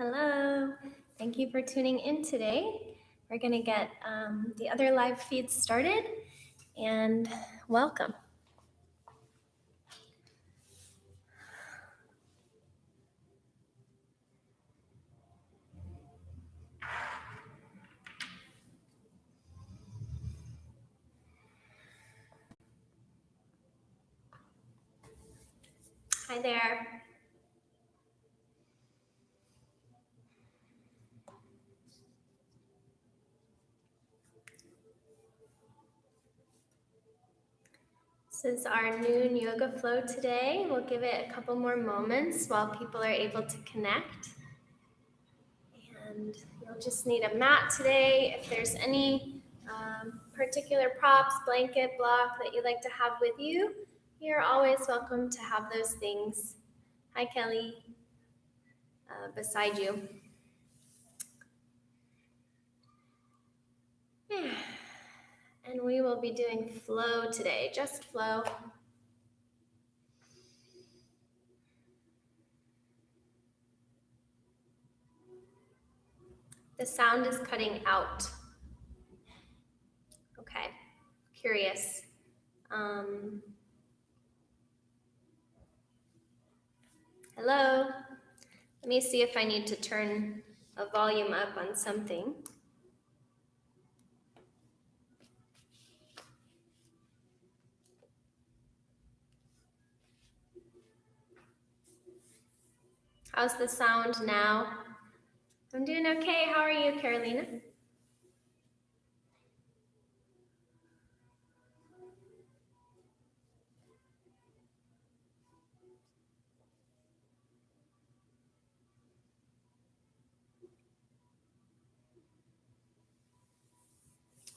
Hello, thank you for tuning in today. We're going to get the other live feeds started, and welcome. Hi there. This is our noon yoga flow today. We'll give it a couple more moments while people are able to connect. And you'll just need a mat today. If there's any particular props, blanket, block that you'd like to have with you, you're always welcome to have those things. Hi, Kelly. Beside you. And we will be doing flow today, just flow. The sound is cutting out. Okay, curious. Hello? Let me see if I need to turn a volume up on something. How's the sound now? I'm doing okay. How are you, Carolina?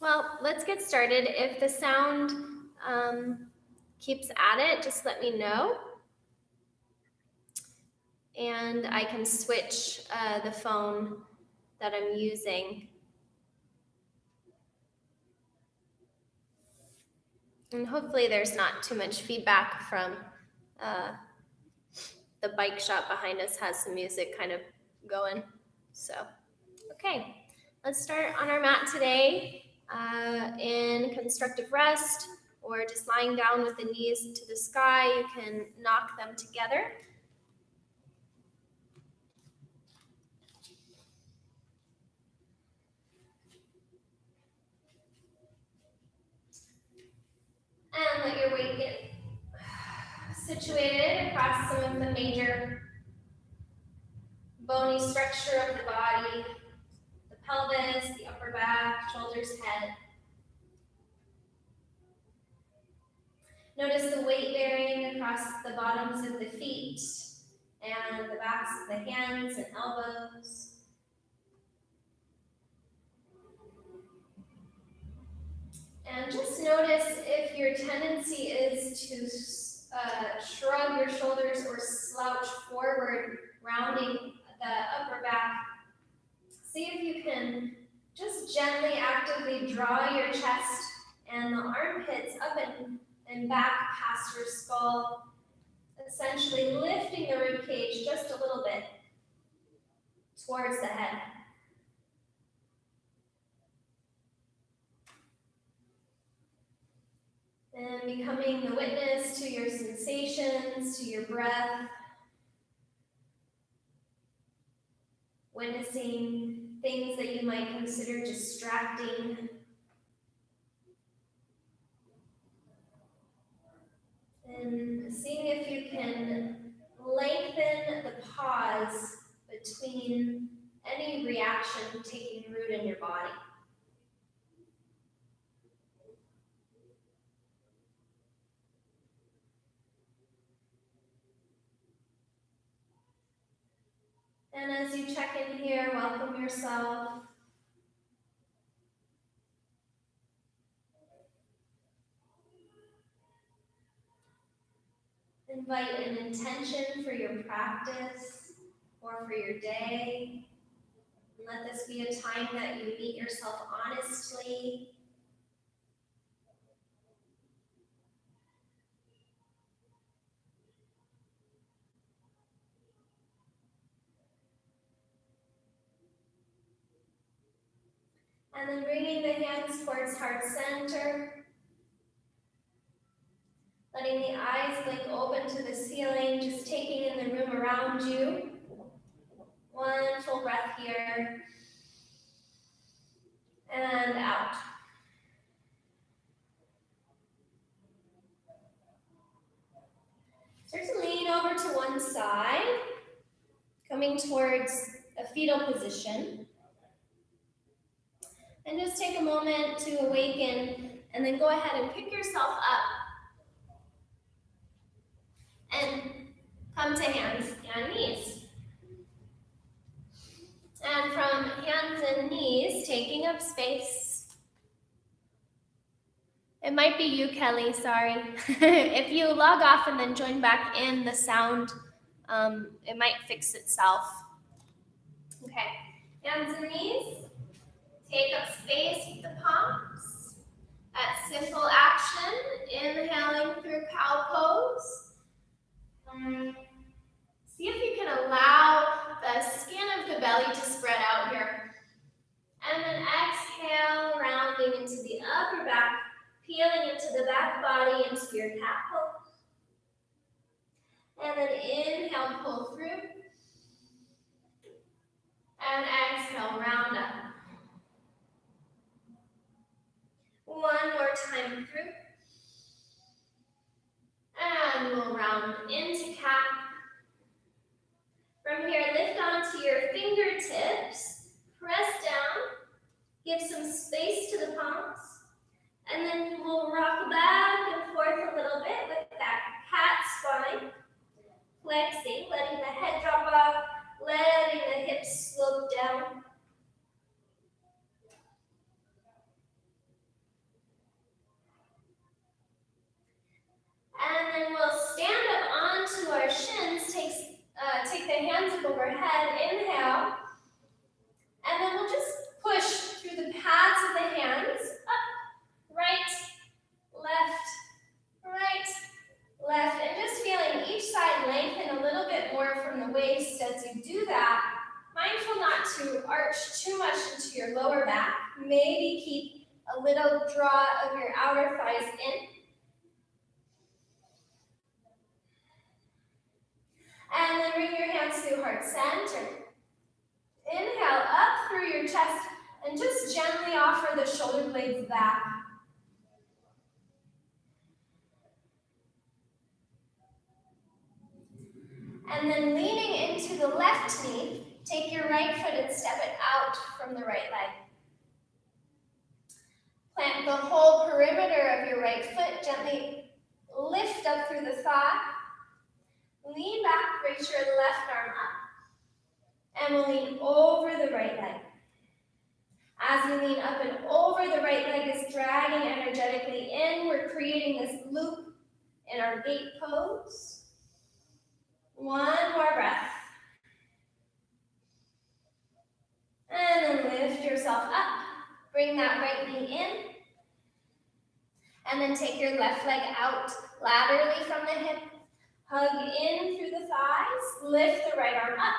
Well, let's get started. If the sound keeps at it, just let me know. And I can switch the phone that I'm using. And hopefully there's not too much feedback from the bike shop behind us has some music kind of going. So, okay, let's start on our mat today in constructive rest or just lying down with the knees to the sky. You can knock them together. And let your weight get situated across some of the major bony structure of the body, the pelvis, the upper back, shoulders, head. Notice the weight bearing across the bottoms of the feet and the backs of the hands and elbows. And just notice if your tendency is to shrug your shoulders or slouch forward, rounding the upper back. See if you can just gently, actively draw your chest and the armpits up and back past your skull, essentially lifting the rib cage just a little bit towards the head. And becoming the witness to your sensations, to your breath, witnessing things that you might consider distracting. And seeing if you can lengthen the pause between any reaction taking root in your body. And as you check in here, welcome yourself. Invite an intention for your practice or for your day. Let this be a time that you meet yourself honestly. And then bringing the hands towards heart center. Letting the eyes blink open to the ceiling, just taking in the room around you. One full breath here. And out. Start to lean over to one side, coming towards a fetal position. And just take a moment to awaken, and then go ahead and pick yourself up. And come to hands and knees. And from hands and knees, taking up space. It might be you, Kelly, sorry. If you log off and then join back in the sound, it might fix itself. Okay, hands and knees. Take up space with the palms. That simple action, inhaling through cow pose. See if you can allow the skin of the belly to spread out here. And then exhale, rounding into the upper back, peeling into the back body, into your cat pose. And then inhale, pull through. And exhale, round up. One more time through. And we'll round into cat. From here, lift onto your fingertips, press down, give some space to the palms, and then we'll rock back and forth a little bit with that cat spine, flexing, letting the head drop off, letting the hips slope down. And then we'll stand up onto our shins, take the hands up overhead, inhale, and then we'll just push through the pads of the hands, up, right, left, and just feeling each side lengthen a little bit more from the waist as you do that. Mindful not to arch too much into your lower back. Maybe keep a little draw of your outer thighs in. And then bring your hands through heart center. Inhale up through your chest and just gently offer the shoulder blades back. And then leaning into the left knee, take your right foot and step it out from the right leg. Plant the whole perimeter of your right foot, gently lift up through the thigh. Lean back, raise your left arm up, and we'll lean over the right leg. As you lean up and over, the right leg is dragging energetically in. We're creating this loop in our gate pose. One more breath. And then lift yourself up. Bring that right knee in. And then take your left leg out laterally from the hip. Hug in through the thighs, lift the right arm up.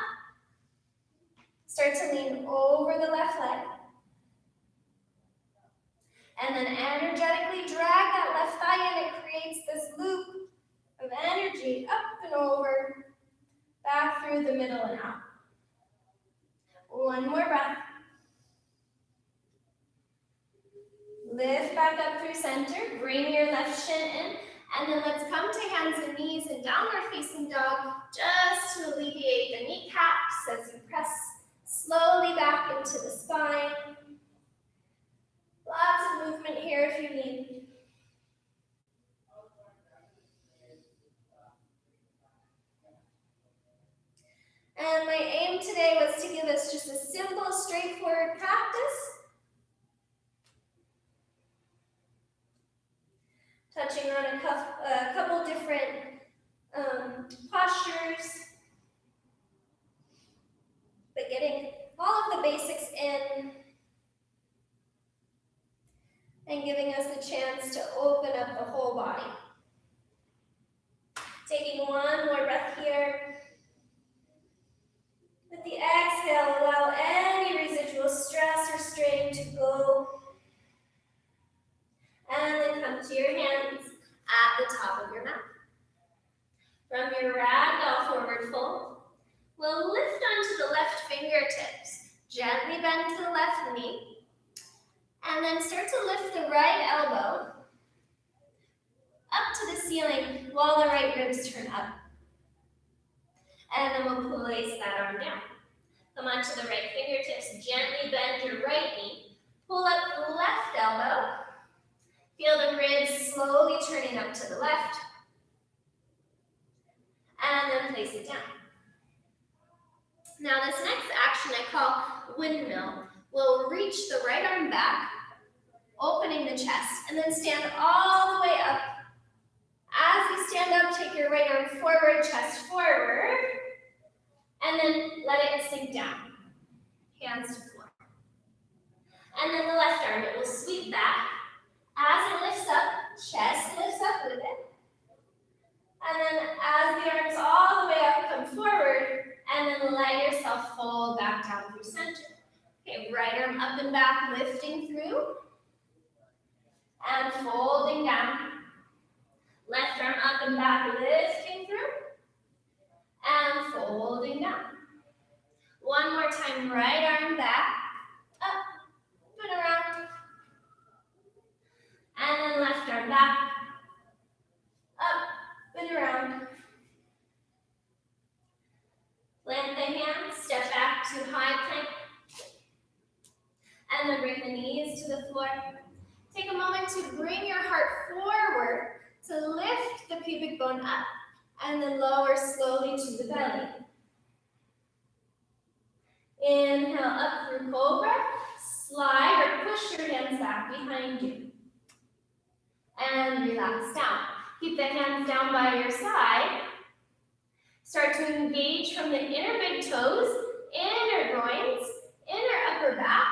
Start to lean over the left leg. And then energetically drag that left thigh in. It creates this loop of energy up and over, back through the middle and out. One more breath. Lift back up through center, bring your left shin in. And then let's come to hands and knees and downward facing dog just to alleviate the kneecaps as you press slowly back into the spine. Lots of movement here if you need. And my aim today was to give us just a simple, straightforward practice. Touching on a couple different postures, but getting all of the basics in and giving us the chance to open up the whole body. Taking one more breath here. With the exhale, allow any residual stress or strain to go ragdoll forward fold. We'll lift onto the left fingertips. Gently bend to the left knee. And then start to lift the right elbow up to the ceiling while the right ribs turn up. And then we'll place that arm down. Come onto the right fingertips. Gently bend your right knee. Pull up the left elbow. Feel the ribs slowly turning up to the left. And then place it down. Now this next action I call windmill. We'll reach the right arm back, opening the chest, and then stand all the way up. As you stand up, take your right arm forward, chest forward, and then let it sink down. Hands to floor. And then the left arm, it will sweep back. As it lifts up, chest lifts up with it. And then as the arms all the way up, come forward, and then let yourself fold back down through center. Okay, right arm up and back, lifting through, and folding down. Left arm up and back, lifting through, and folding down. One more time, right arm back, up, and around. And then left arm back, up, and around. Plant the hands, step back to high plank. And then bring the knees to the floor. Take a moment to bring your heart forward to lift the pubic bone up and then lower slowly to the belly. Inhale up through cobra. Slide or push your hands back behind you. And relax down. Keep the hands down by your side. Start to engage from the inner big toes, inner groins, inner upper back,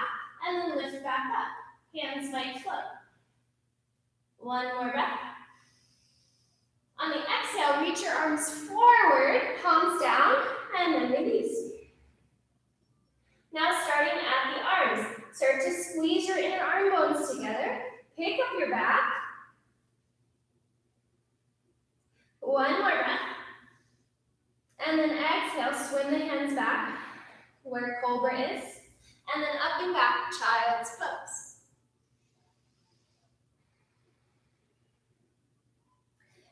and then lift back up. Hands might float. One more breath. On the exhale, reach your arms forward, palms down, and then release. Now starting at the arms, start to squeeze your inner arm bones together. Pick up your back. One more breath. And then exhale, swing the hands back where cobra is. And then up and back, child's pose.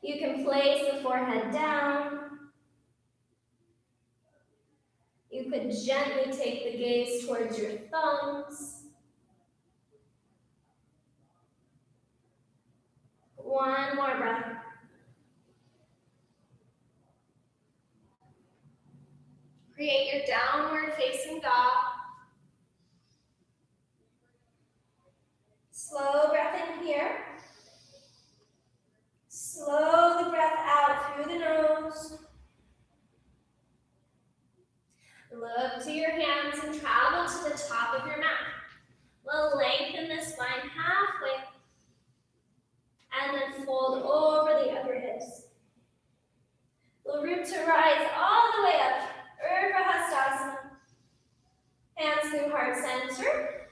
You can place the forehead down. You could gently take the gaze towards your thumbs. One more breath. Create your downward facing dog. Slow breath in here. Slow the breath out through the nose. Look to your hands and travel to the top of your mat. We'll lengthen the spine halfway and then fold over the upper hips. We'll root to rise all the way up. Urdhva Hastasana. Hands through heart center.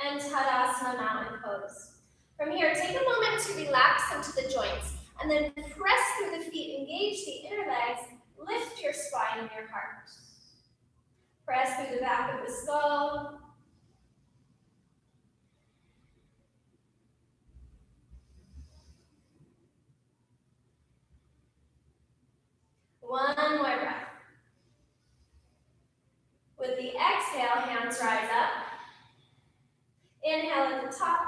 And Tadasana Mountain Pose. From here, take a moment to relax into the joints and then press through the feet, engage the inner legs, lift your spine and your heart. Press through the back of the skull. One more breath. With the exhale, hands rise up. Inhale at the top.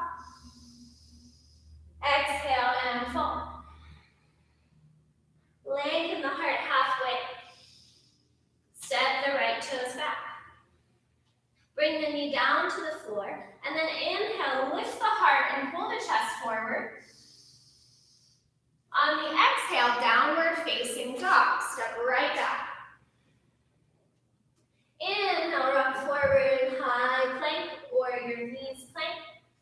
Exhale and fold. Lengthen the heart halfway. Step the right toes back. Bring the knee down to the floor. And then inhale, lift the heart and pull the chest forward. On the exhale, downward facing dog. Step right back. Inhale, rock forward, high plank, or your knees plank.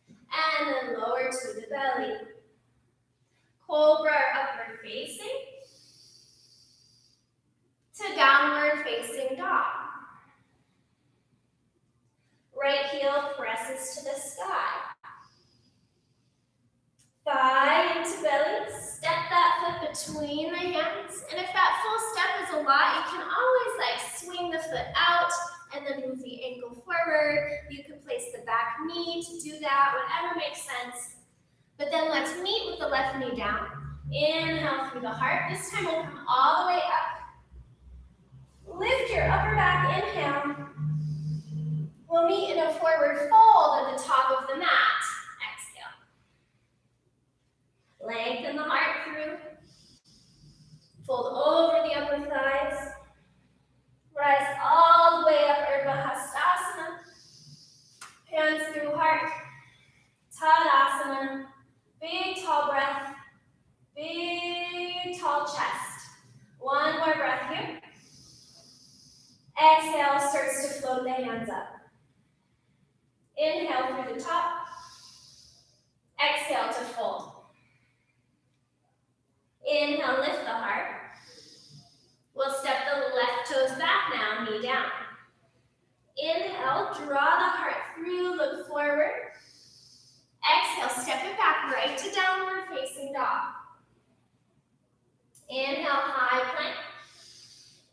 And then lower to the belly. Cobra upward facing to downward facing dog. Right heel presses to the sky. Thigh into belly. Step that foot between the hands. And if that lot, you can always like swing the foot out and then move the ankle forward. You can place the back knee to do that, whatever makes sense. But then let's meet with the left knee down. Inhale through the heart. This time we'll come all the way up. Lift your upper back, inhale. We'll meet in a forward fold at the top of the mat. Exhale. Lengthen the heart through. Fold over the upper thighs. Rise all the way up, Urdhva Hastasana. Hands through heart. Tadasana. Big tall breath. Big tall chest. One more breath here. Exhale, starts to float the hands up. Inhale through the top. Exhale to fold. Inhale, lift the heart. We'll step the left toes back now, knee down. Inhale, draw the heart through, look forward. Exhale, step it back right to downward facing dog. Inhale, high plank,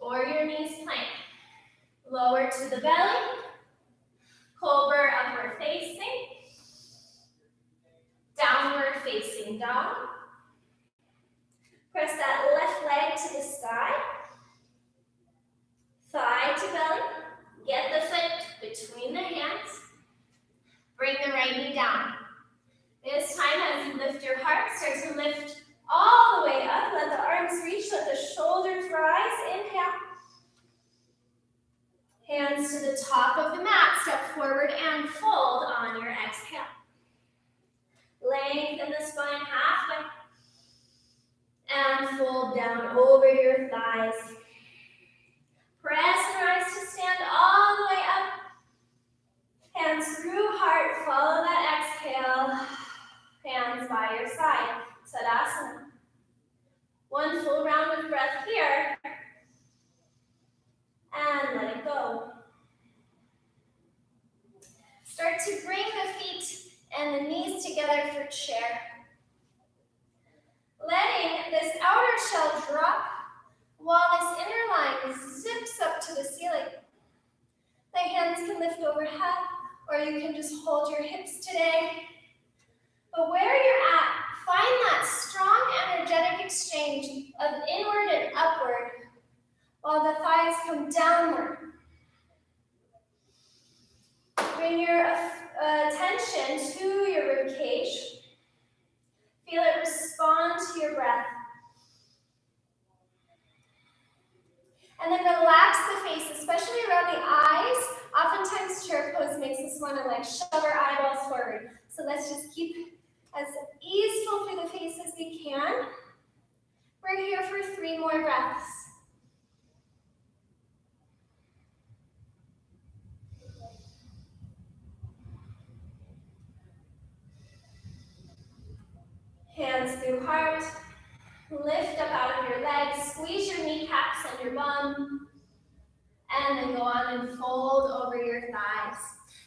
or your knees plank. Lower to the belly. Cobra, upward facing. Downward facing dog. Press that left leg to the sky. Thigh to belly. Get the foot between the hands. Bring the right knee down. This time as you lift your heart, start to lift all the way up. Let the arms reach, let the shoulders rise. Inhale. Hands to the top of the mat. Step forward and fold on your exhale. Lengthen the spine halfway. And fold down over your thighs. Press and rise to stand all the way up. Hands through heart, follow that exhale. Hands by your side, Tadasana. One full round of breath here. And let it go. Start to bring the feet and the knees together for chair. Letting this outer shell drop while this inner line zips up to the ceiling. The hands can lift overhead, or you can just hold your hips today. But where you're at, find that strong energetic exchange of inward and upward while the thighs come downward. Bring your attention to your rib cage. Feel it respond to your breath. And then relax the face, especially around the eyes. Oftentimes chair pose makes us want to like shove our eyeballs forward. So let's just keep as easeful through the face as we can. We're here for 3 more breaths. Hands through heart. Lift up out of your legs. Squeeze your kneecaps and your bum. And then go on and fold over your thighs.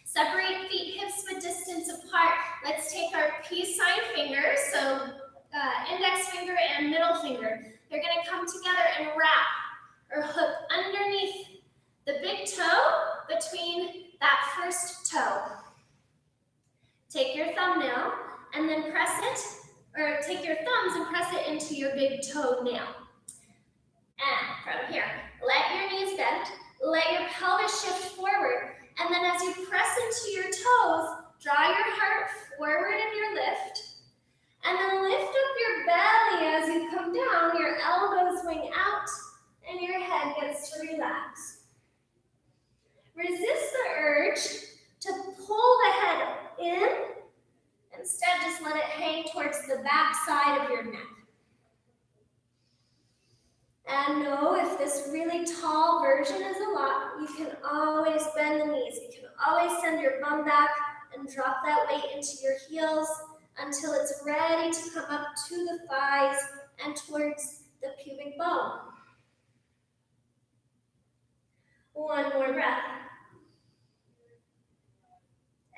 Separate feet hips width distance apart. Let's take our peace sign fingers, so index finger and middle finger. They're going to come together and wrap or hook underneath the big toe between that first toe. Take your thumbnail and then press it, or take your thumbs and press it into your big toenail. And from here, let your knees bend, let your pelvis shift forward, and then as you press into your toes, draw your heart forward in your lift, and then lift up your belly as you come down, your elbows wing out, and your head gets to relax. Resist the urge to pull the head in. Instead, just let it hang towards the back side of your neck. And know if this really tall version is a lot, you can always bend the knees. You can always send your bum back and drop that weight into your heels until it's ready to come up to the thighs and towards the pubic bone. One more breath.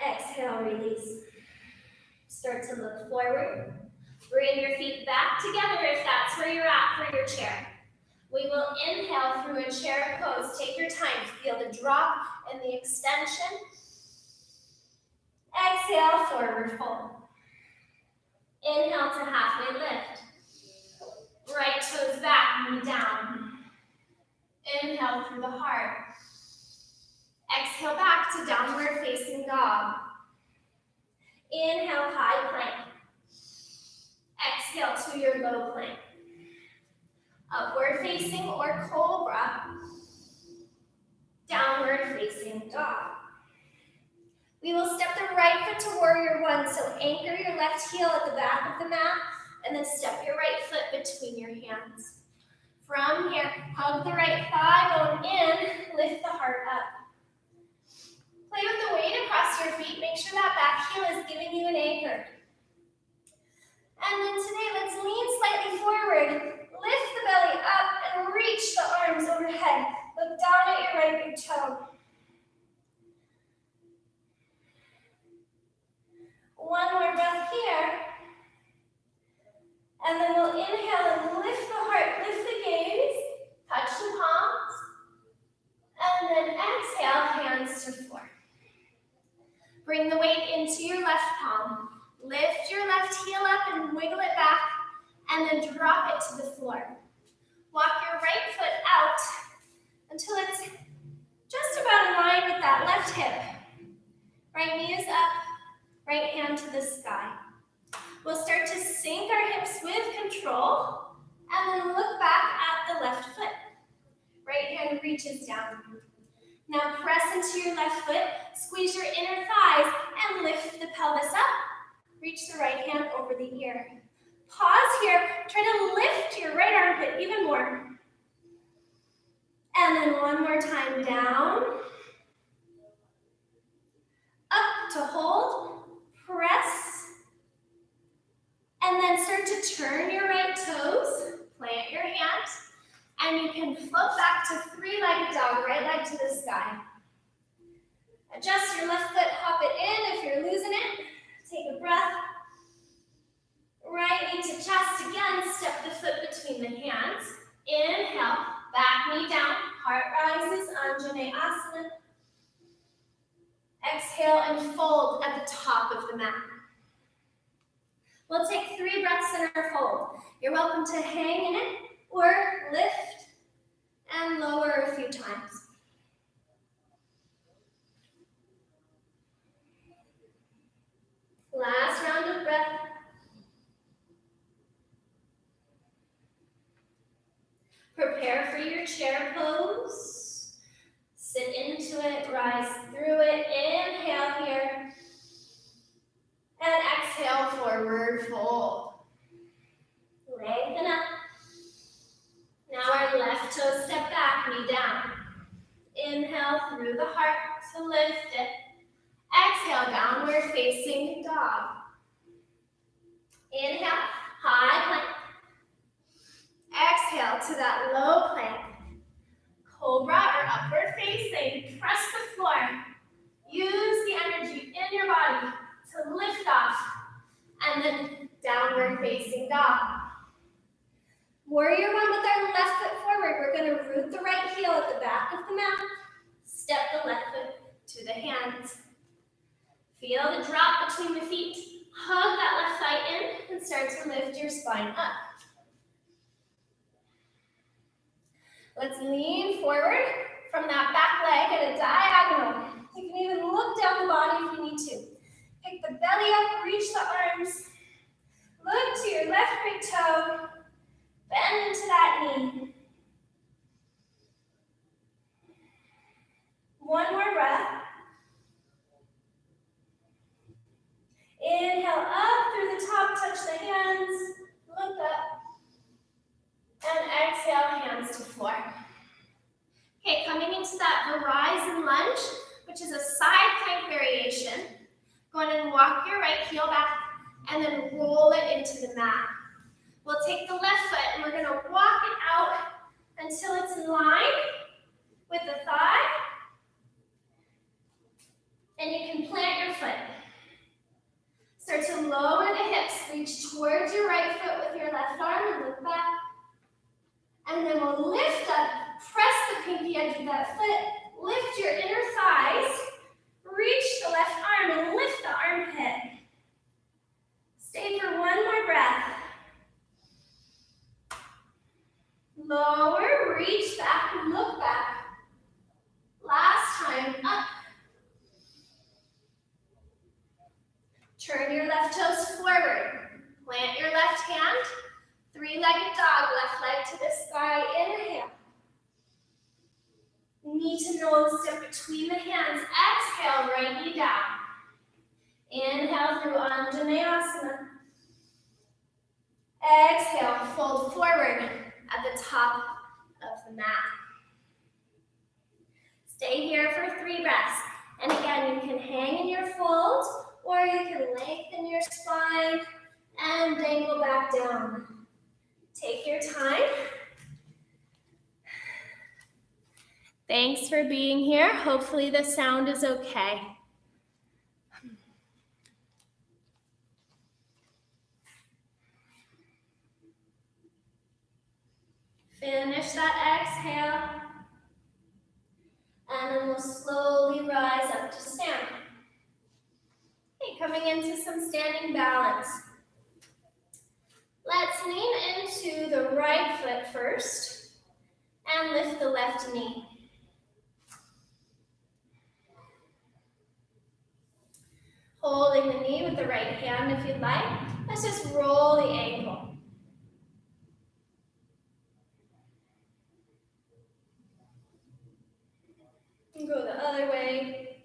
Exhale, release. Start to look forward. Bring your feet back together if that's where you're at for your chair. We will inhale through a chair pose. Take your time. Feel the drop and the extension. Exhale, forward fold. Inhale to halfway lift. Right toes back, knee down. Inhale through the heart. Exhale back to downward facing dog. Inhale, high plank. Exhale to your low plank. Upward facing or cobra. Downward facing dog. We will step the right foot to warrior one, so anchor your left heel at the back of the mat, and then step your right foot between your hands. From here, hug the right thigh, bone in, lift the heart up. Play with the weight across your feet, make sure that back heel is giving you an anchor. And then today, let's lean slightly forward, lift the belly up, and reach the arms overhead. Look down at your right big toe. One more breath here. And then we'll inhale and lift the heart, lift the gaze, touch the palms. And then exhale, hands to floor. Bring the weight into your left palm. Lift your left heel up and wiggle it back, and then drop it to the floor. Walk your right foot out until it's just about in line with that left hip. Right knee is up, right hand to the sky. We'll start to sink our hips with control, and then look back at the left foot. Right hand reaches down. Now press into your left foot, squeeze your inner thighs, and lift the pelvis up. Reach the right hand over the ear. Pause here, try to lift your right armpit even more. And then one more time, down. Up to hold, press. And then start to turn your right toes, plant your hands, and you can float back to three-legged dog, right leg to the sky. Adjust your left foot, hop it in if you're losing it. Take a breath. Right knee to chest again, step the foot between the hands. Inhale, back knee down, heart rises, Anjaneyasana. Exhale and fold at the top of the mat. We'll take 3 breaths in our fold. You're welcome to hang in it or lift and lower a few times. Last round of breath. Prepare for your chair pose. Sit into it, rise through it. Inhale here. And exhale, forward fold. Lengthen up. Now our left toe step back, knee down. Inhale through the heart to lift it. Exhale, downward facing dog. Inhale, high plank. Exhale to that low plank. Cobra or upward facing. Press the floor. Use the energy in your body to lift off. And then downward facing dog. Warrior one with our left foot forward. We're going to root the right heel at the back of the mat. Step the left foot to the hands. Feel the drop between the feet. Hug that left thigh in and start to lift your spine up. Let's lean forward from that back leg at a diagonal. You can even look down the body if you need to. Pick the belly up, reach the arms. Look to your left big toe. Bend into that knee. One more breath. Inhale up through the top, touch the hands, look up, and exhale, hands to floor. Okay, coming into that horizon lunge, which is a side plank variation. Go ahead and walk your right heel back, and then roll it into the mat. We'll take the left foot, and we're gonna walk it out until it's in line with the thigh, and you can plant your foot. Start to lower the hips, reach towards your right foot with your left arm and look back. And And then we'll lift up, press the pinky edge of that foot, lift your inner thighs, reach the left arm and lift the armpit. Stay for one more breath. Lower, reach back, look back. Last time, up. Turn your left toes forward. Plant your left hand. Three-legged dog, left leg to the sky. Inhale. Knee to nose, step between the hands. Exhale, right knee down. Inhale through Anjaneyasana. Exhale, fold forward at the top of the mat. Stay here for 3 breaths. And again, you can hang in your fold, or you can lengthen your spine and dangle back down. Take your time. Thanks for being here. Hopefully the sound is okay. Finish that exhale. And then we'll slowly rise up to stand. Okay, coming into some standing balance. Let's lean into the right foot first and lift the left knee. Holding the knee with the right hand if you'd like. Let's just roll the ankle. And go the other way.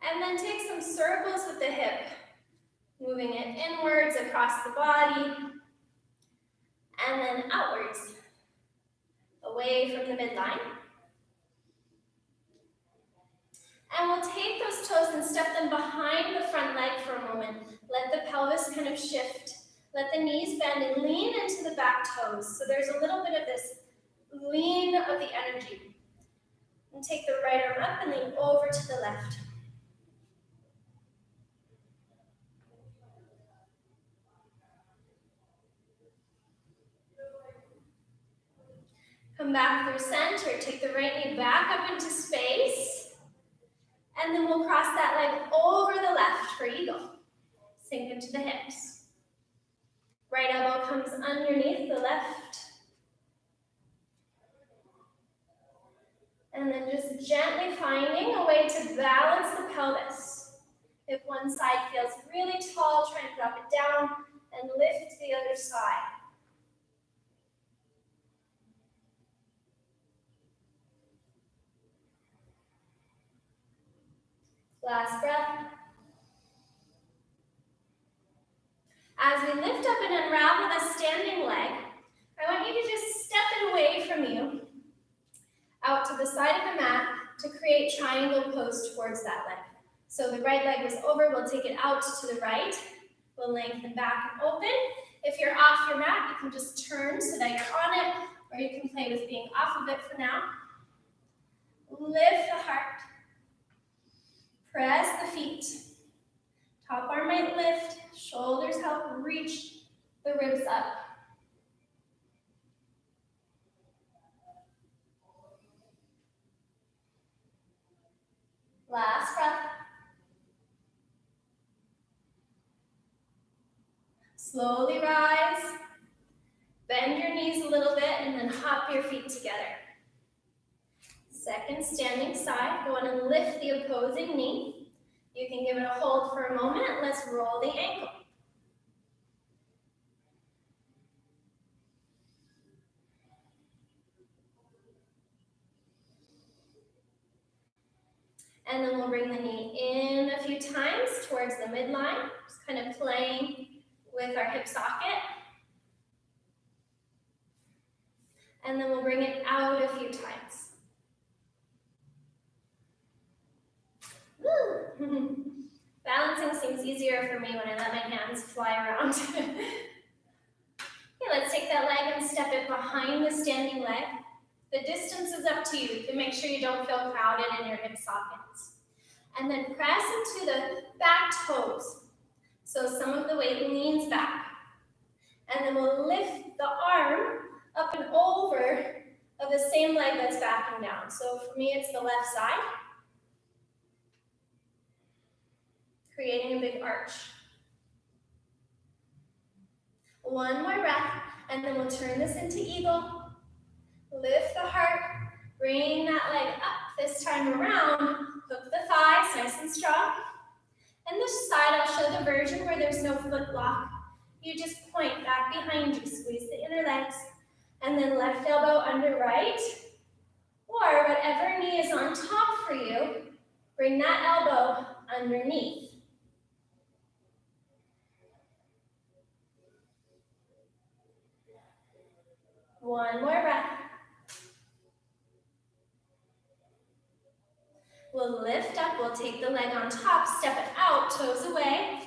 And then take some circles with the hip. Moving it inwards across the body, and then outwards, away from the midline. And we'll take those toes and step them behind the front leg for a moment. Let the pelvis kind of shift. Let the knees bend and lean into the back toes. So there's a little bit of this lean of the energy. And take the right arm up and lean over to the left. Come back through center, take the right knee back up into space, and then we'll cross that leg over the left for eagle. Sink into the hips. Right elbow comes underneath the left. And then just gently finding a way to balance the pelvis. If one side feels really tall, try and drop it down and lift the other side. Last breath. As we lift up and unravel the standing leg, I want you to just step it away from you, out to the side of the mat to create triangle pose towards that leg. So the right leg was over, we'll take it out to the right. We'll lengthen back and open. If you're off your mat, you can just turn so that you're on it, or you can play with being off of it for now. Lift the heart. Press the feet. Top arm might lift, shoulders help reach the ribs up. Last breath. Slowly rise. Bend your knees a little bit and then hop your feet together. Second standing side, go on and lift the opposing knee. You can give it a hold for a moment. Let's roll the ankle. And then we'll bring the knee in a few times towards the midline, just kind of playing with our hip socket. And then we'll bring it out a few times. Balancing seems easier for me when I let my hands fly around. Okay, let's take that leg and step it behind the standing leg. The distance is up to you. You can make sure you don't feel crowded in your hip sockets. And then press into the back toes. So some of the weight leans back. And then we'll lift the arm up and over of the same leg that's backing down. So for me, it's the left side, creating a big arch. One more breath, and then we'll turn this into eagle. Lift the heart, bring that leg up. This time around, hook the thighs, nice and strong. And this side, I'll show the version where there's no foot block. You just point back behind you, squeeze the inner legs, and then left elbow under right, or whatever knee is on top for you, bring that elbow underneath. One more breath. We'll lift up, we'll take the leg on top, step it out, toes away,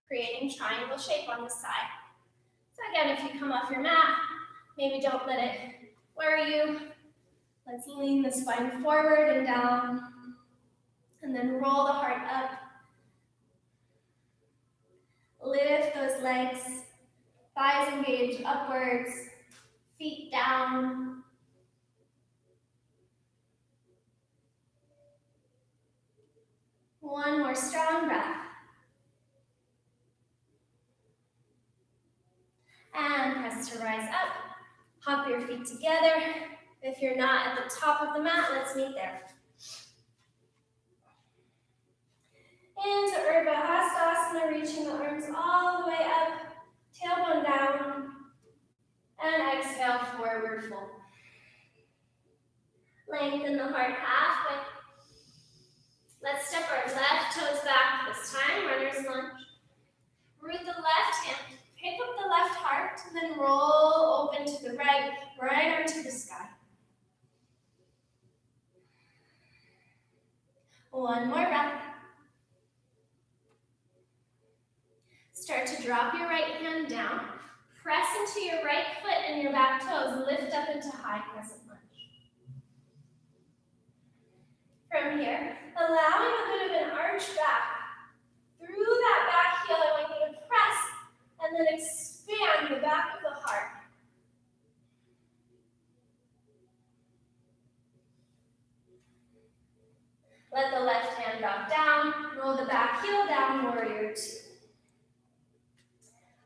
creating triangle shape on the side. So again, if you come off your mat, maybe don't let it worry you. Let's lean the spine forward and down, and then roll the heart up. Lift those legs, thighs engage upwards, feet down. One more strong breath. And press to rise up. Hop your feet together. If you're not at the top of the mat, let's meet there. Into Urdhva Hastasana, reaching the arms all the way up, tailbone down, and exhale, forward fold. Lengthen the heart halfway. Let's step our left toes back this time, runner's lunge. Root the left hand, pick up the left heart, and then roll open to the right arm to the sky. One more breath. Start to drop your right hand down. Press into your right foot and your back toes. Lift up into high crescent lunge. From here, allowing a bit of an arch back. Through that back heel, I want you to press and then expand the back of the heart. Let the left hand drop down. Roll the back heel down, warrior two.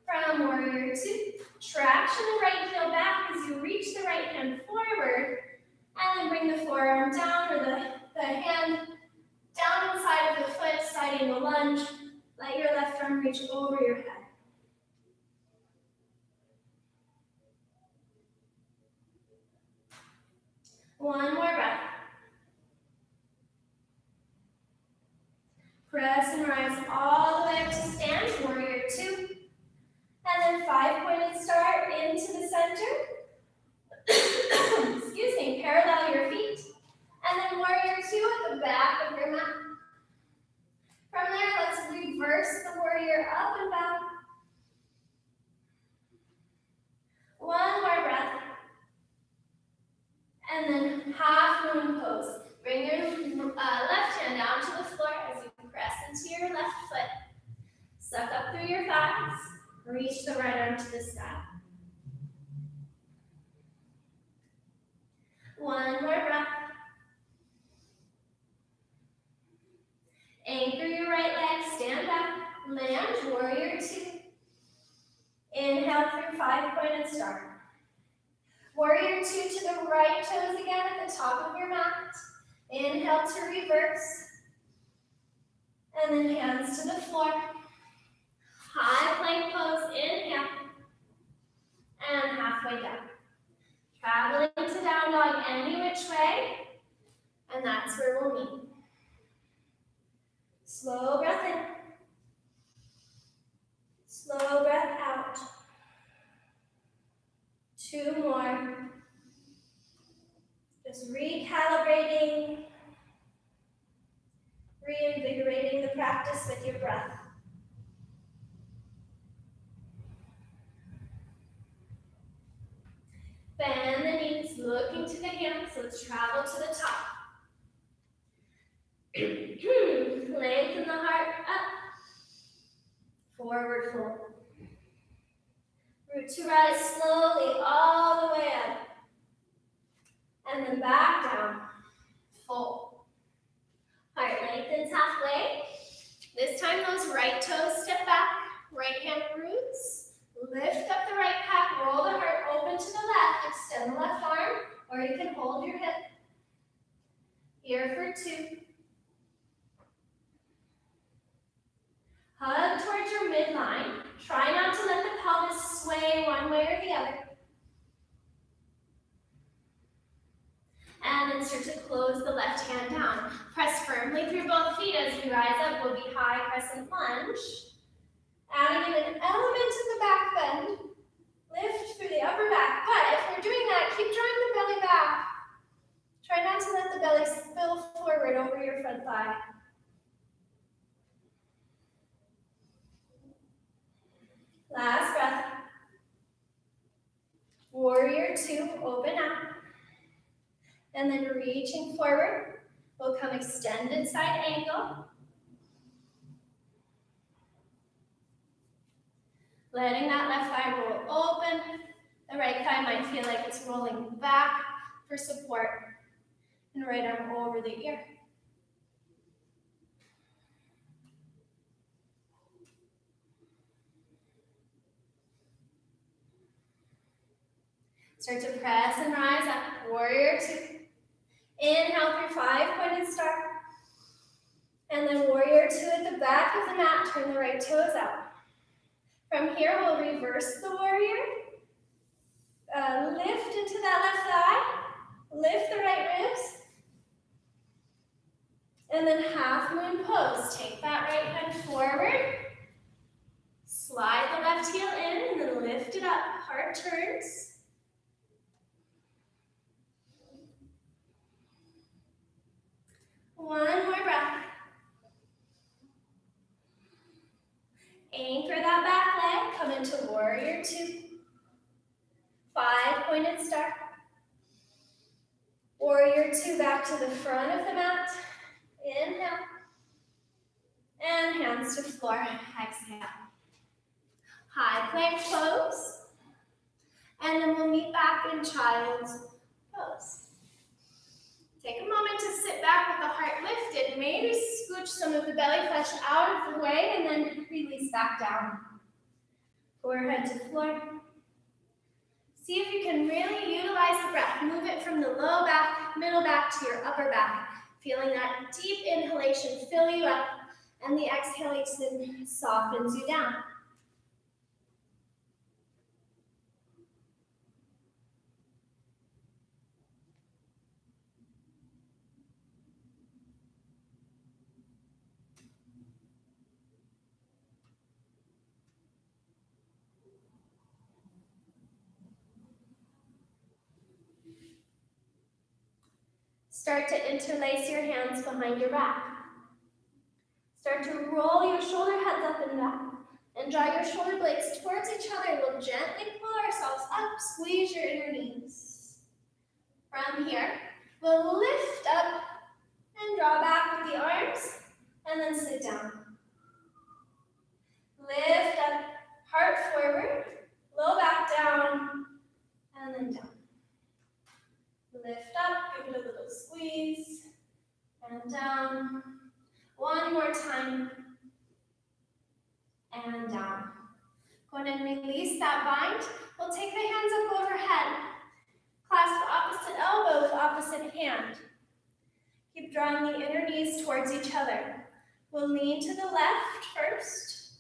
From warrior two, traction the right heel back as you reach the right hand forward, and then bring the forearm down or the hand down inside of the foot, side angle lunge. Let your left arm reach over your head. One more breath. Press and rise all the way up to stand, warrior two. And then 5-pointed start into the center. Excuse me, parallel your feet. And then warrior two at the back of your mat. From there, let's reverse the warrior up and back. One more breath. And then half moon pose. Bring your left hand down to the floor as you press into your left foot. Suck up through your thighs. Reach the right arm to the sky. One more breath. Anchor your right leg, stand up, land, warrior two. Inhale through 5-pointed start. Warrior two to the right toes again at the top of your mat. Inhale to reverse. And then hands to the floor. High plank pose, inhale. And halfway down. Traveling to down dog any which way. And that's where we'll meet. Slow breath in. Slow breath out. Two more. Just recalibrating, reinvigorating the practice with your breath. Bend the knees, looking to the hands. Let's travel to the top. Lengthen the heart up. Forward fold. Root to rise slowly all the way up. And then back down. Fold. Heart lengthens halfway. This time those right toes step back. Right hand roots. Lift up the right calf. Roll the heart open to the left. Extend the left arm. Or you can hold your hip. Here for 2. Hug towards your midline. Try not to let the pelvis sway one way or the other. And then start to close the left hand down. Press firmly through both feet as you rise up. Will be high crescent lunge. Adding in an element of the back bend. Lift through the upper back. But if we're doing that, keep drawing the belly back. Try not to let the belly spill forward over your front thigh. Last breath. Warrior 2, open up. And then reaching forward, we'll come extended side angle. Letting that left thigh roll open. The right thigh might feel like it's rolling back for support. And right arm over the ear. Start to press and rise up. Warrior 2. Inhale through 5 pointed star. And then warrior 2 at the back of the mat. Turn the right toes out. From here, we'll reverse the warrior. Lift into that left thigh. Lift the right ribs. And then half moon pose. Take that right hand forward. Slide the left heel in and then lift it up. Heart turns. One more breath. Anchor that back leg. Come into warrior 2. 5 pointed star. Warrior 2 back to the front of the mat. Inhale. And hands to floor. Exhale. High plank pose. And then we'll meet back in child's pose. Take a moment to sit back with the heart lifted. Maybe scooch some of the belly flesh out of the way and then release back down. Forehead to floor. See if you can really utilize the breath. Move it from the low back, middle back to your upper back. Feeling that deep inhalation fill you up and the exhalation softens you down. Start to interlace your hands behind your back. Start to roll your shoulder heads up and back. And draw your shoulder blades towards each other. We'll gently pull ourselves up, squeeze your inner knees. From here, we'll lift up and draw back with the arms, and then sit down. Lift up, heart forward, low back down, and then down. Lift up, give it a little squeeze, and down. One more time, and down. Go ahead and release that bind. We'll take the hands up overhead. Clasp opposite elbow with opposite hand. Keep drawing the inner knees towards each other. We'll lean to the left first.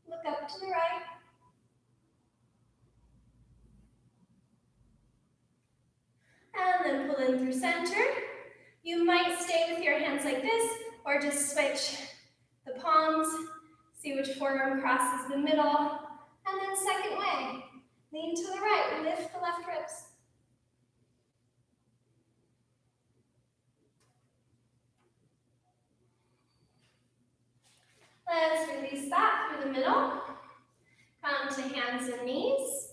Look up to the right. And then pull in through center. You might stay with your hands like this, or just switch the palms. See which forearm crosses the middle. And then second way. Lean to the right, lift the left ribs. Let's release that through the middle. Come to hands and knees.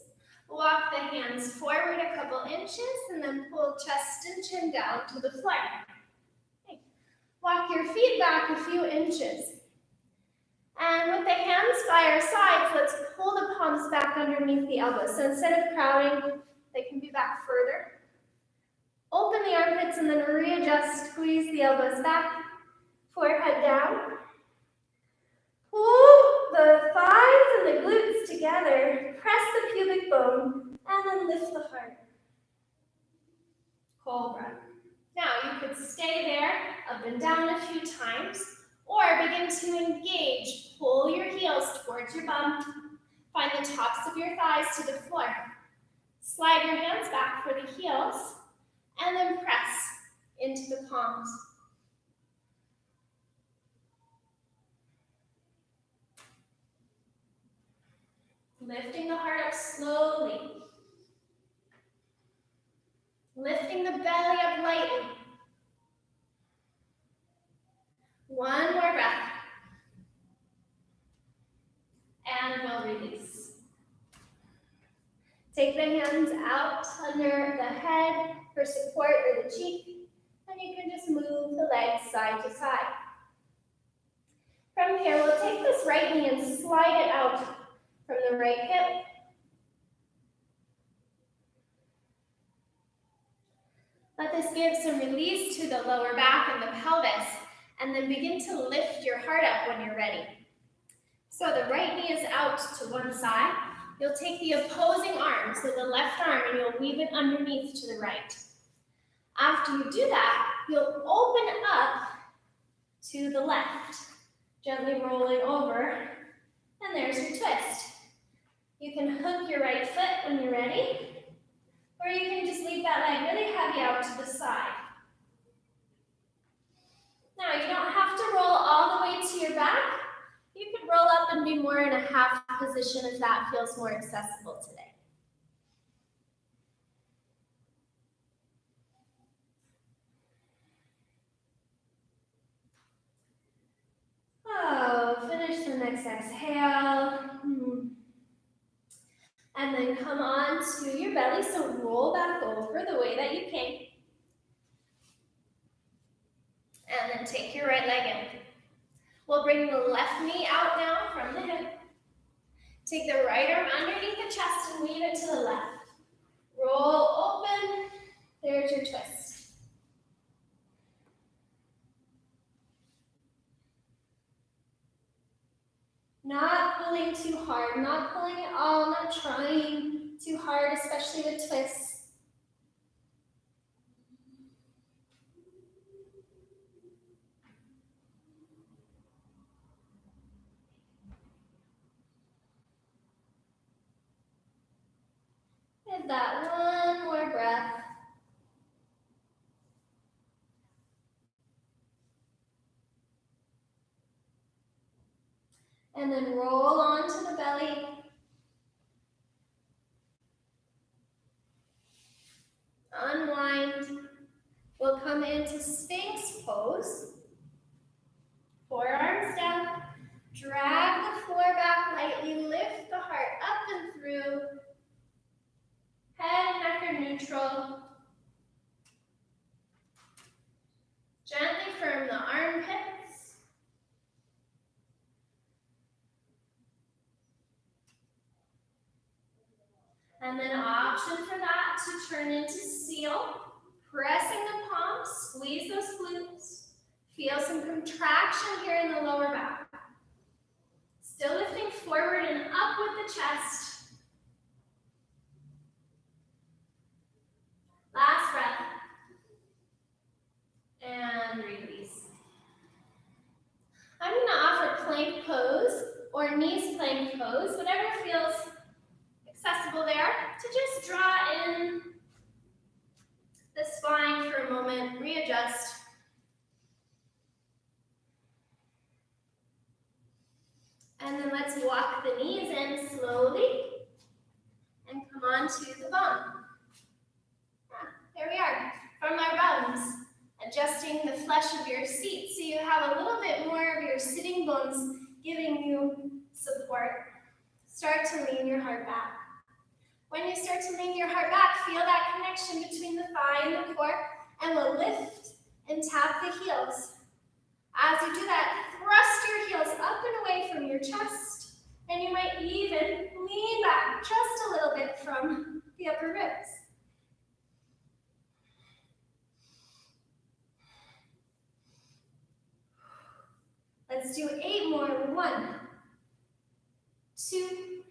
Walk the hands forward a couple inches and then pull chest and chin down to the floor. Okay. Walk your feet back a few inches. And with the hands by our sides, let's pull the palms back underneath the elbows. So instead of crowding, they can be back further. Open the armpits and then readjust, squeeze the elbows back, forehead down. Pull the thighs and the glutes together, press the pubic bone, and then lift the heart. Cobra. Now you could stay there, up and down a few times, or begin to engage. Pull your heels towards your bum. Find the tops of your thighs to the floor. Slide your hands back for the heels, and then press into the palms. Lifting the heart up slowly. Lifting the belly up lightly. One more breath. And we'll release. Take the hands out under the head for support or the cheek. And you can just move the legs side to side. From here, we'll take this right knee and slide it out from the right hip. Let this give some release to the lower back and the pelvis, and then begin to lift your heart up when you're ready. So the right knee is out to one side. You'll take the opposing arm, so the left arm, and you'll weave it underneath to the right. After you do that, you'll open up to the left, gently rolling over, and there's your twist. You can hook your right foot when you're ready, or you can just leave that leg really heavy out to the side. Now, you don't have to roll all the way to your back. You could roll up and be more in a half position if that feels more accessible today. Oh, finish the next exhale. And then come on to your belly, so roll back over the way that you came. And then take your right leg in. We'll bring the left knee out now from the hip. Take the right arm underneath the chest and weave it to the left. Roll open. There's your twist. Not pulling too hard, not pulling at all, not trying too hard, especially with twists. Give that one more breath. And then roll onto the belly. Unwind. We'll come into Sphinx pose. Forearms down. Drag the floor back lightly. Lift the heart up and through. Head and neck are neutral. Gently firm the armpits. And then option for that to turn into seal. Pressing the palms, squeeze those glutes. Feel some contraction here in the lower back. Still lifting forward and up with the chest. Last breath. And release. I'm going to offer plank pose or knees plank pose, whatever feels accessible there, to just draw in the spine for a moment, readjust. And then let's walk the knees in slowly and come on to the bum. There we are, from our bums, adjusting the flesh of your seat so you have a little bit more of your sitting bones giving you support. Start to lean your heart back. When you start to lean your heart back, feel that connection between the thigh and the core, and we'll lift and tap the heels. As you do that, thrust your heels up and away from your chest, and you might even lean back just a little bit from the upper ribs. Let's do 8 more. 1, 2,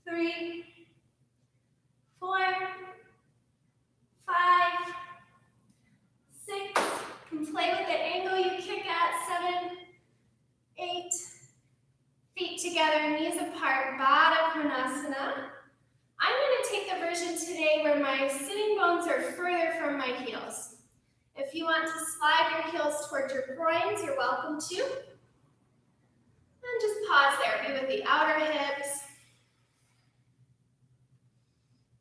3, 4, 5, 6. You can play with the angle you kick at. 7, 8. Feet together, knees apart, Baddha Konasana. I'm going to take the version today where my sitting bones are further from my heels. If you want to slide your heels towards your groins, you're welcome to. And just pause there. Be with the outer hips.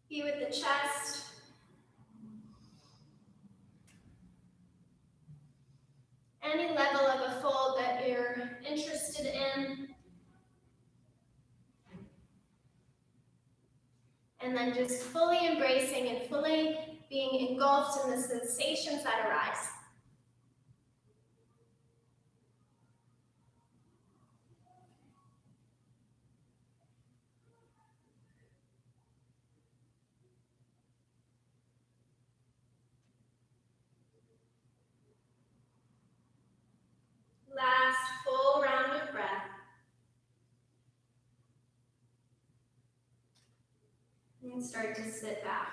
Be with the chest. Any level of a fold that you're interested in. And then just fully embracing and fully being engulfed in the sensations that arise. Last full round of breath. And start to sit back.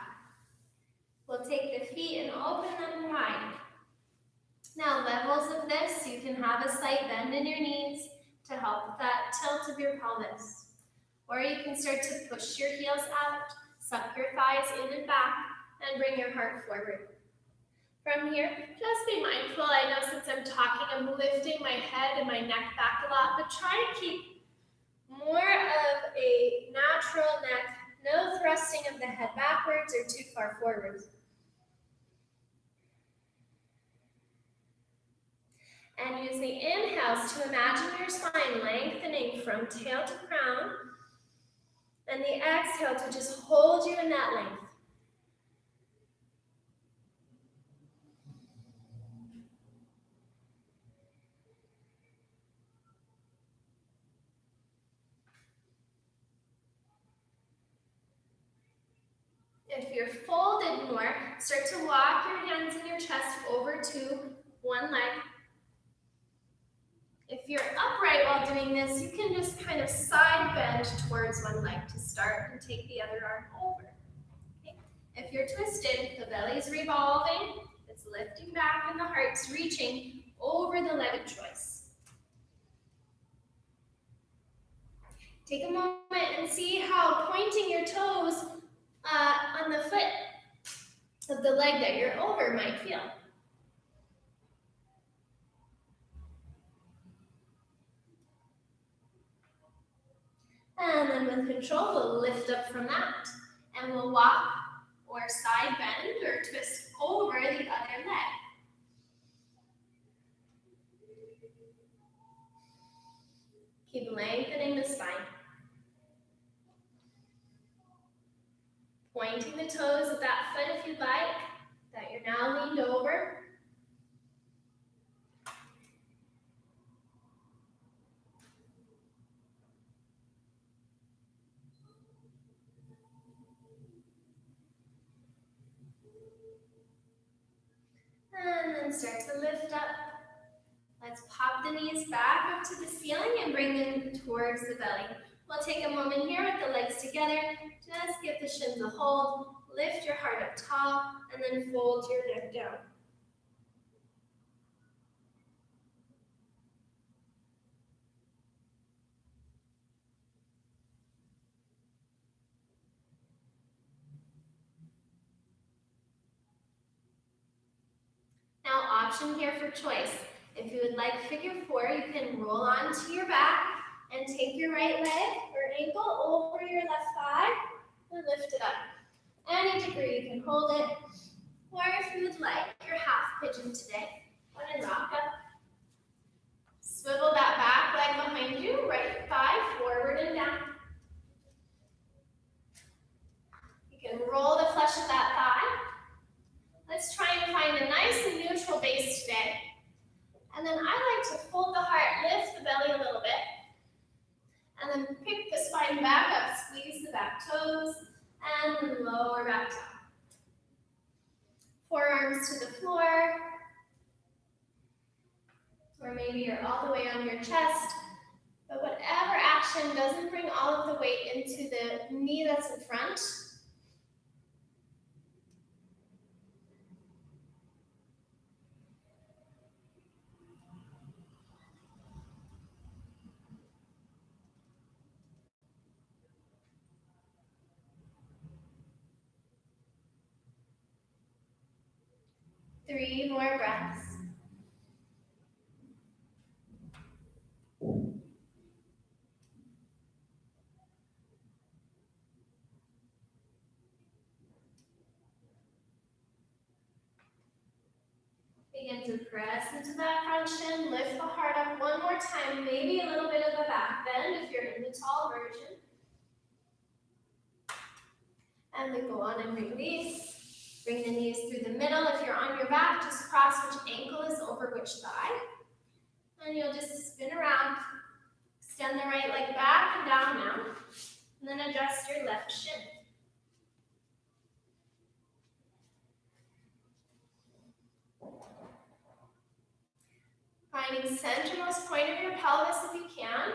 We'll take the feet and open them wide. Now, levels of this, you can have a slight bend in your knees to help with that tilt of your pelvis. Or you can start to push your heels out, suck your thighs in and back, and bring your heart forward. From here, just be mindful. I know since I'm talking, I'm lifting my head and my neck back a lot, but try to keep more of a natural neck, no thrusting of the head backwards or too far forwards. And use the inhales to imagine your spine lengthening from tail to crown, and the exhale to just hold you in that length. If you're folded more, start to walk your hands in your chest over to one leg. If you're upright while doing this, you can just kind of side bend towards one leg to start and take the other arm over. Okay. If you're twisted, the belly's revolving, it's lifting back, and the heart's reaching over the leg of choice. Take a moment and see how pointing your toes on the foot of the leg that you're over might feel. And then with control, we'll lift up from that, and we'll walk or side bend or twist over the other leg. Keep lengthening the spine. Pointing the toes of that foot if you'd like, that you're now leaned over. And then start to lift up. Let's pop the knees back up to the ceiling and bring them towards the belly. We'll take a moment here with the legs together. Just give the shins a hold. Lift your heart up tall, and then fold your neck down. Now, option here for choice. If you would like figure 4, you can roll onto your back and take your right leg or ankle over your left thigh and lift it up. Any degree, you can hold it. Or if you would like your half pigeon today, go ahead and rock up. Swivel that back leg behind you, right thigh forward and down. You can roll the flesh of that thigh. Let's try and find a nice and neutral base today. Forearms to the floor. Or maybe you're all the way on your chest. But whatever action doesn't bring all of the weight into the knee that's in front. Three more breaths. Begin to press into that front shin, lift the heart up one more time, maybe a little bit of a back bend if you're in the tall version. And then go on and release. Bring the knees through the middle. If you're on your back, just cross which ankle is over which thigh. And you'll just spin around. Extend the right leg back and down now. And then adjust your left shin. Finding centermost point of your pelvis if you can.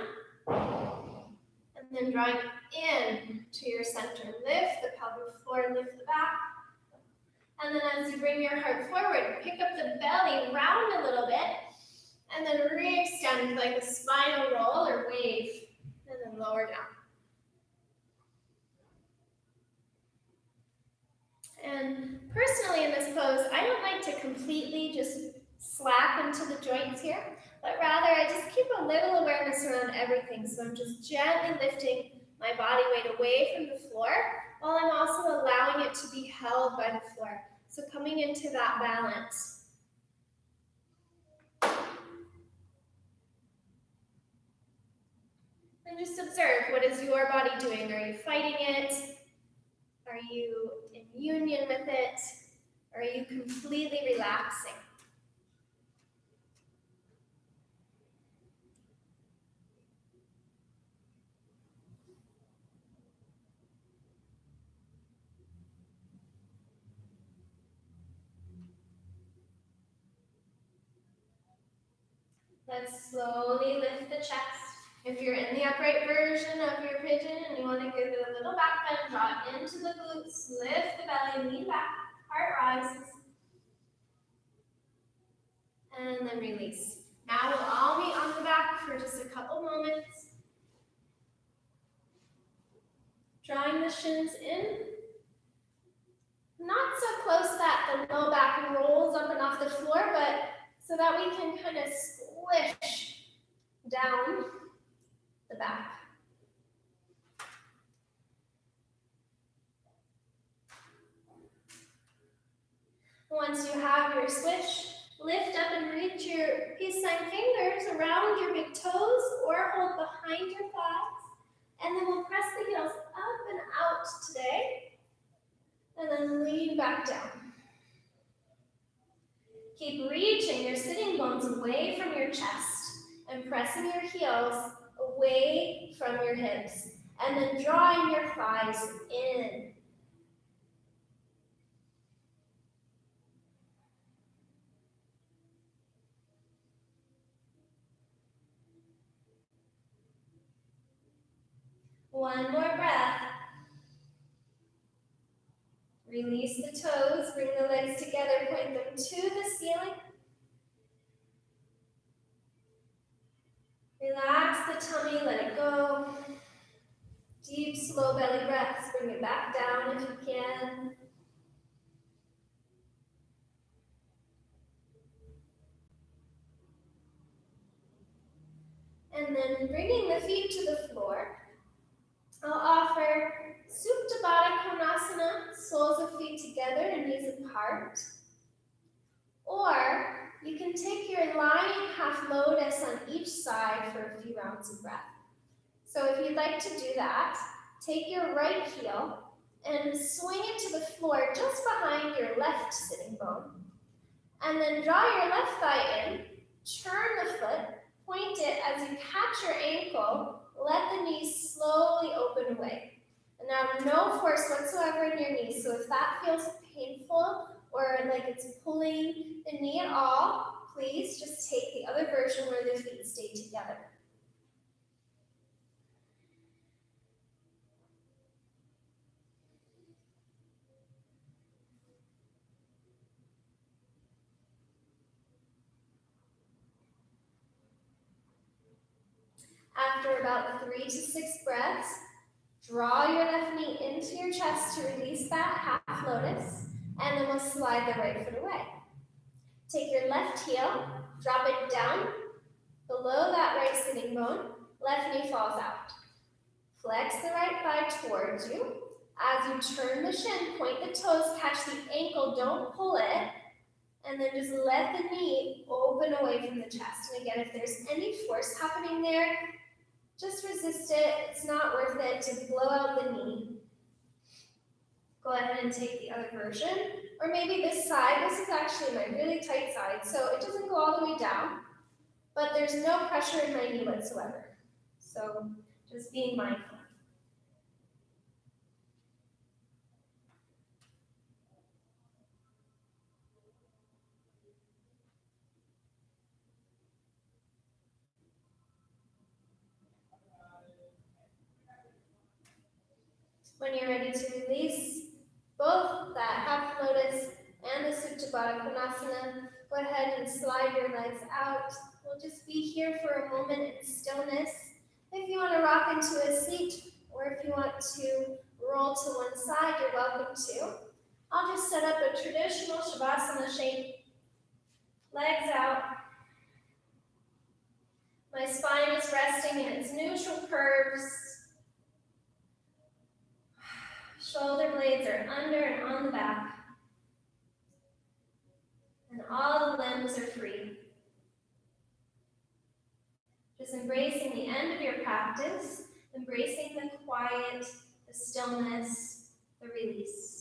And then drawing in to your center. Lift the pelvic floor, lift the back. And then as you bring your heart forward, pick up the belly, round a little bit. And then re-extend like a spinal roll or wave. And then lower down. And personally in this pose, I don't like to completely just slap into the joints here, but rather I just keep a little awareness around everything. So I'm just gently lifting my body weight away from the floor, while I'm also allowing it to be held by the floor. So coming into that balance. And just observe, what is your body doing? Are you fighting it? Are you in union with it? Or are you completely relaxing? Let's slowly lift the chest. If you're in the upright version of your pigeon and you want to give it a little back bend, draw it into the glutes, lift the belly, lean back, heart rises. And then release. Now we'll all meet on the back for just a couple moments. Drawing the shins in. Not so close that the low back rolls up and off the floor, but so that we can kind of squish down the back. Once you have your swish, lift up and reach your peace sign fingers around your big toes or hold behind your thighs. And then we'll press the heels up and out today. And then lean back down. Keep reaching your sitting bones away from your chest and pressing your heels away from your hips. And then drawing your thighs in. One more breath. Release the toes, bring the legs together, point them to the ceiling. Relax the tummy, let it go. Deep, slow belly breaths, bring it back down if you can. And then bringing the feet to the floor, I'll offer Supta Baddha Konasana, soles of feet together and knees apart. Or you can take your lying half lotus on each side for a few rounds of breath. So if you'd like to do that, take your right heel and swing it to the floor just behind your left sitting bone. And then draw your left thigh in, turn the foot, point it as you catch your ankle, let the knees slowly open away. And now no force whatsoever in your knees, so if that feels painful or like it's pulling the knee at all, please just take the other version where the feet stay together. After about 3 to 6 breaths, draw your left knee into your chest to release that half lotus, and then we'll slide the right foot away. Take your left heel, drop it down below that right sitting bone, left knee falls out. Flex the right thigh towards you. As you turn the shin, point the toes, catch the ankle, don't pull it, and then just let the knee open away from the chest. And again, if there's any force happening there, just resist it. It's not worth it to blow out the knee. Go ahead and take the other version. Or maybe this side. This is actually my really tight side, so it doesn't go all the way down, but there's no pressure in my knee whatsoever. So just being mindful. When you're ready to release both that half lotus and the Supta Baddha Konasana, go ahead and slide your legs out. We'll just be here for a moment in stillness. If you want to rock into a seat, or if you want to roll to one side, you're welcome to. I'll just set up a traditional Shavasana shape. Legs out. My spine is resting in its neutral curves. Shoulder blades are under and on the back. And all the limbs are free. Just embracing the end of your practice, embracing the quiet, the stillness, the release.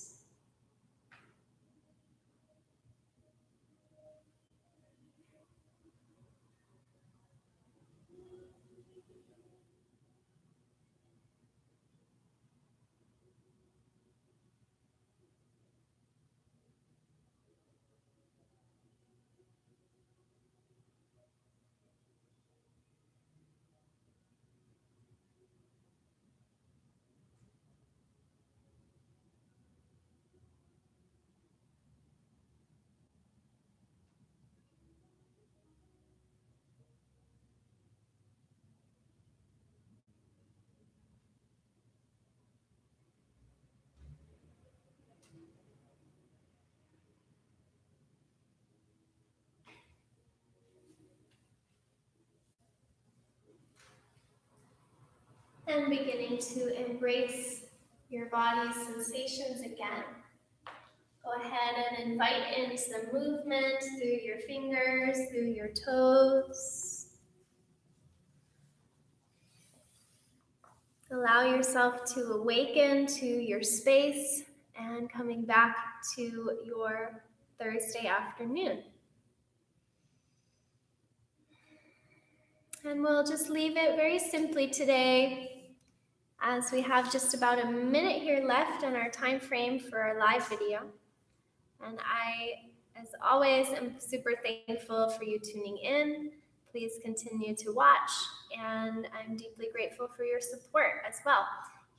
And beginning to embrace your body's sensations again. Go ahead and invite in some movement through your fingers, through your toes. Allow yourself to awaken to your space and coming back to your Thursday afternoon. And we'll just leave it very simply today, as we have just about a minute here left in our time frame for our live video. And I, as always, am super thankful for you tuning in. Please continue to watch, and I'm deeply grateful for your support as well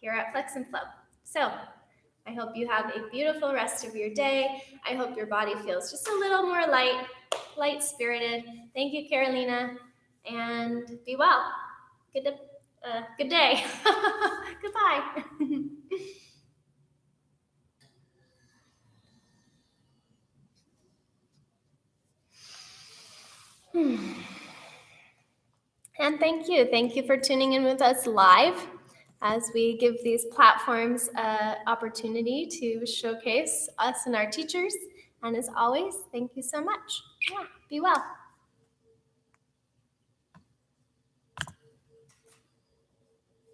here at Flex and Flow. So I hope you have a beautiful rest of your day. I hope your body feels just a little more light-spirited. Thank you, Carolina, and be well. Good day. Goodbye. And thank you for tuning in with us live as we give these platforms an opportunity to showcase us and our teachers. And as always, thank you so much. Yeah, be well.